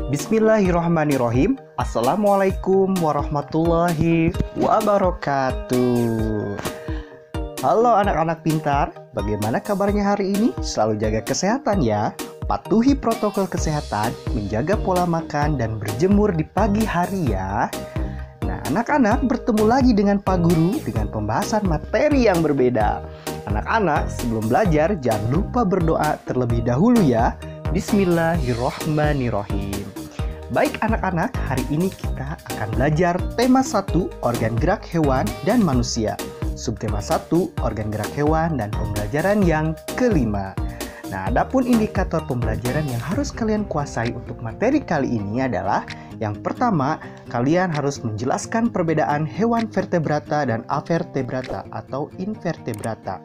Bismillahirrahmanirrahim. Assalamualaikum warahmatullahi wabarakatuh. Halo anak-anak pintar, bagaimana kabarnya hari ini? Selalu jaga kesehatan ya. Patuhi protokol kesehatan, menjaga pola makan dan berjemur di pagi hari ya. Nah, anak-anak bertemu lagi dengan Pak Guru dengan pembahasan materi yang berbeda. Anak-anak, sebelum belajar jangan lupa berdoa terlebih dahulu ya. Bismillahirrahmanirrahim. Baik anak-anak, hari ini kita akan belajar tema 1, organ gerak hewan dan manusia. Subtema 1, organ gerak hewan dan pembelajaran yang kelima. Nah, adapun indikator pembelajaran yang harus kalian kuasai untuk materi kali ini adalah yang pertama, kalian harus menjelaskan perbedaan hewan vertebrata dan avertebrata atau invertebrata.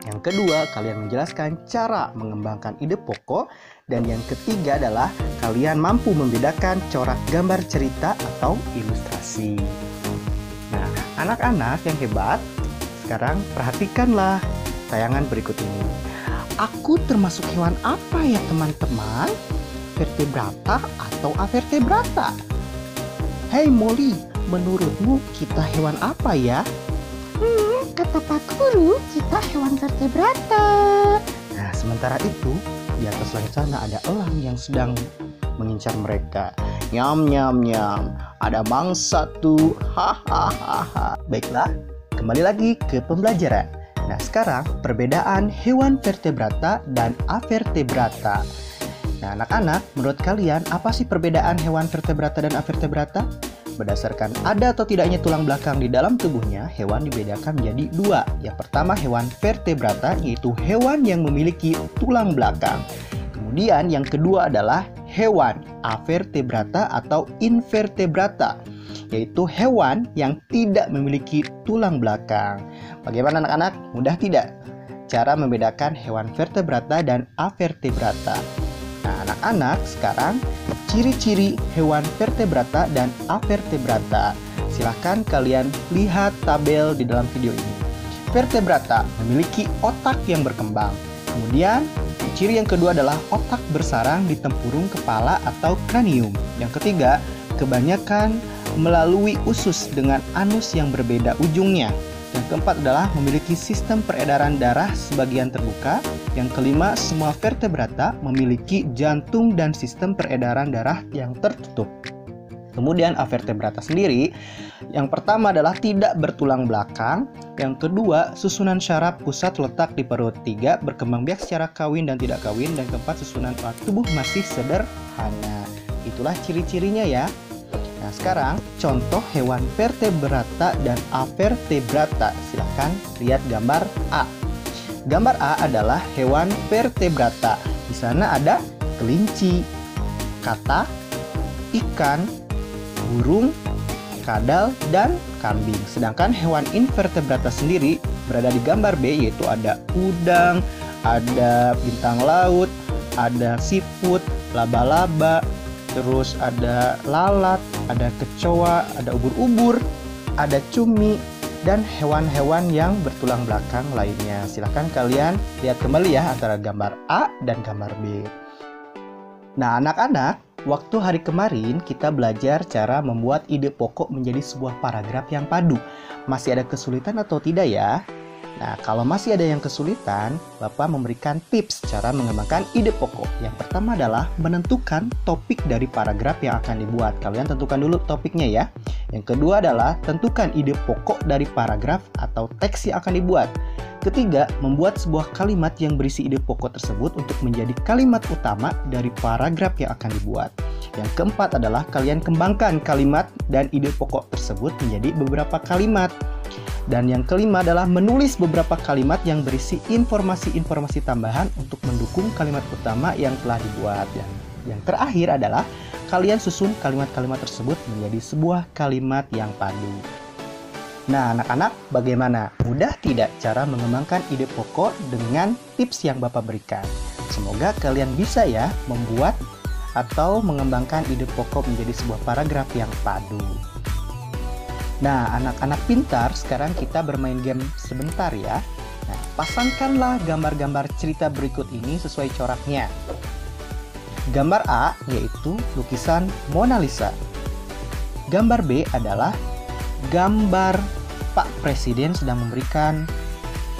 Yang kedua, kalian menjelaskan cara mengembangkan ide pokok. Dan yang ketiga adalah kalian mampu membedakan corak gambar cerita atau ilustrasi. Nah, anak-anak yang hebat, sekarang perhatikanlah tayangan berikut ini. Aku termasuk hewan apa ya teman-teman? Vertebrata atau avertebrata? Hei Molly, menurutmu kita hewan apa ya? Kata Pak Guru, kita hewan vertebrata. Nah, sementara itu, di atas langit sana ada elang yang sedang mengincar mereka. Nyam nyam nyam, ada mangsa tuh. Hahaha. Baiklah, kembali lagi ke pembelajaran. Nah, sekarang perbedaan hewan vertebrata dan avertebrata. Nah, anak-anak, menurut kalian apa sih perbedaan hewan vertebrata dan avertebrata? Berdasarkan ada atau tidaknya tulang belakang di dalam tubuhnya, hewan dibedakan menjadi dua. Yang pertama hewan vertebrata, yaitu hewan yang memiliki tulang belakang. Kemudian yang kedua adalah hewan avertebrata atau invertebrata, yaitu hewan yang tidak memiliki tulang belakang. Bagaimana anak-anak? Mudah tidak? Cara membedakan hewan vertebrata dan avertebrata. Nah, anak-anak, sekarang ciri-ciri hewan vertebrata dan avertebrata. Silahkan kalian lihat tabel di dalam video ini. Vertebrata memiliki otak yang berkembang. Kemudian, ciri yang kedua adalah otak bersarang di tempurung kepala atau kranium. Yang ketiga, kebanyakan melalui usus dengan anus yang berbeda ujungnya. Yang keempat adalah memiliki sistem peredaran darah sebagian terbuka. Yang kelima, semua vertebrata memiliki jantung dan sistem peredaran darah yang tertutup. Kemudian avertebrata sendiri, yang pertama adalah tidak bertulang belakang. Yang kedua, susunan syaraf pusat letak di perut. Tiga, berkembang biak secara kawin dan tidak kawin. Dan keempat, susunan tubuh masih sederhana. Itulah ciri-cirinya ya. Nah, sekarang contoh hewan vertebrata dan avertebrata. Silahkan lihat gambar A. Gambar A adalah hewan vertebrata. Di sana ada kelinci, katak, ikan, burung, kadal, dan kambing. Sedangkan hewan invertebrata sendiri berada di gambar B, yaitu ada udang, ada bintang laut, ada siput, laba-laba, terus ada lalat, ada kecoa, ada ubur-ubur, ada cumi, dan hewan-hewan yang bertulang belakang lainnya. Silahkan kalian lihat kembali ya antara gambar A dan gambar B. Nah, anak-anak, waktu hari kemarin kita belajar cara membuat ide pokok menjadi sebuah paragraf yang padu. Masih ada kesulitan atau tidak ya? Nah, kalau masih ada yang kesulitan, Bapak memberikan tips cara mengembangkan ide pokok. Yang pertama adalah menentukan topik dari paragraf yang akan dibuat. Kalian tentukan dulu topiknya ya. Yang kedua adalah tentukan ide pokok dari paragraf atau teks yang akan dibuat. Ketiga, membuat sebuah kalimat yang berisi ide pokok tersebut untuk menjadi kalimat utama dari paragraf yang akan dibuat. Yang keempat adalah kalian kembangkan kalimat dan ide pokok tersebut menjadi beberapa kalimat. Dan yang kelima adalah menulis beberapa kalimat yang berisi informasi-informasi tambahan untuk mendukung kalimat utama yang telah dibuat. Dan yang terakhir adalah kalian susun kalimat-kalimat tersebut menjadi sebuah kalimat yang padu. Nah, anak-anak, bagaimana? Mudah tidak cara mengembangkan ide pokok dengan tips yang Bapak berikan? Semoga kalian bisa ya membuat atau mengembangkan ide pokok menjadi sebuah paragraf yang padu. Nah, anak-anak pintar, sekarang kita bermain game sebentar ya. Nah, pasangkanlah gambar-gambar cerita berikut ini sesuai coraknya. Gambar A yaitu lukisan Mona Lisa. Gambar B adalah gambar Pak Presiden sedang memberikan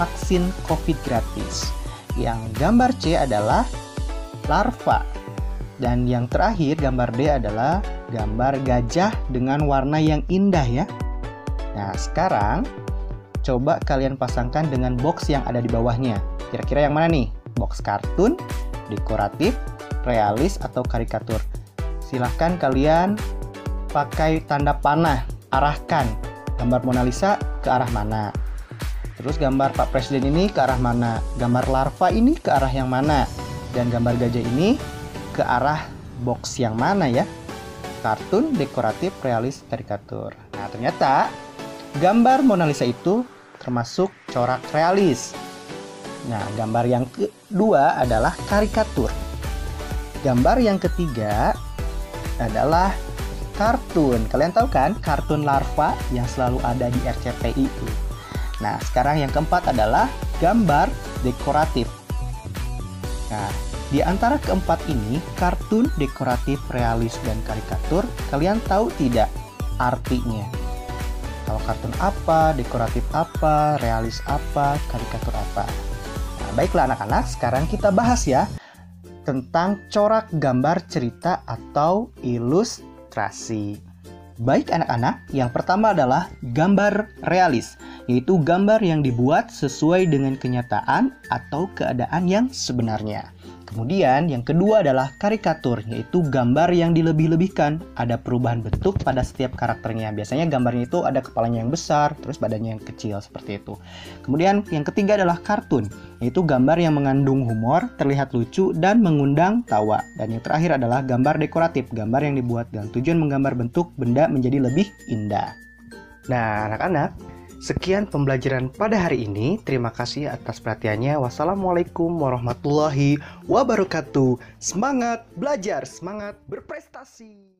vaksin COVID gratis. Yang gambar C adalah larva. Dan yang terakhir gambar D adalah gambar gajah dengan warna yang indah ya. Nah, sekarang coba kalian pasangkan dengan box yang ada di bawahnya. Kira-kira yang mana nih? Box kartun, dekoratif, realis, atau karikatur? Silahkan kalian pakai tanda panah, arahkan gambar Mona Lisa ke arah mana. Terus gambar Pak Presiden ini ke arah mana. Gambar larva ini ke arah yang mana. Dan gambar gajah ini ke arah box yang mana ya? Kartun, dekoratif, realis, karikatur. Nah, ternyata gambar Mona Lisa itu termasuk corak realis. Nah, gambar yang kedua adalah karikatur. Gambar yang ketiga adalah kartun. Kalian tahu kan kartun larva yang selalu ada di RCTI itu. Nah, sekarang yang keempat adalah gambar dekoratif. Nah, di antara keempat ini, kartun, dekoratif, realis, dan karikatur, kalian tahu tidak artinya? Kalau kartun apa, dekoratif apa, realis apa, karikatur apa? Nah, baiklah anak-anak, sekarang kita bahas ya tentang corak gambar cerita atau ilustrasi. Baik anak-anak, yang pertama adalah gambar realis, yaitu gambar yang dibuat sesuai dengan kenyataan atau keadaan yang sebenarnya. Kemudian yang kedua adalah karikatur, yaitu gambar yang dilebih-lebihkan. Ada perubahan bentuk pada setiap karakternya. Biasanya gambarnya itu ada kepalanya yang besar, terus badannya yang kecil, seperti itu. Kemudian yang ketiga adalah kartun, yaitu gambar yang mengandung humor, terlihat lucu, dan mengundang tawa. Dan yang terakhir adalah gambar dekoratif, gambar yang dibuat dengan tujuan menggambar bentuk benda menjadi lebih indah. Nah, anak-anak, sekian pembelajaran pada hari ini. Terima kasih atas perhatiannya. Wassalamualaikum warahmatullahi wabarakatuh. Semangat belajar, semangat berprestasi.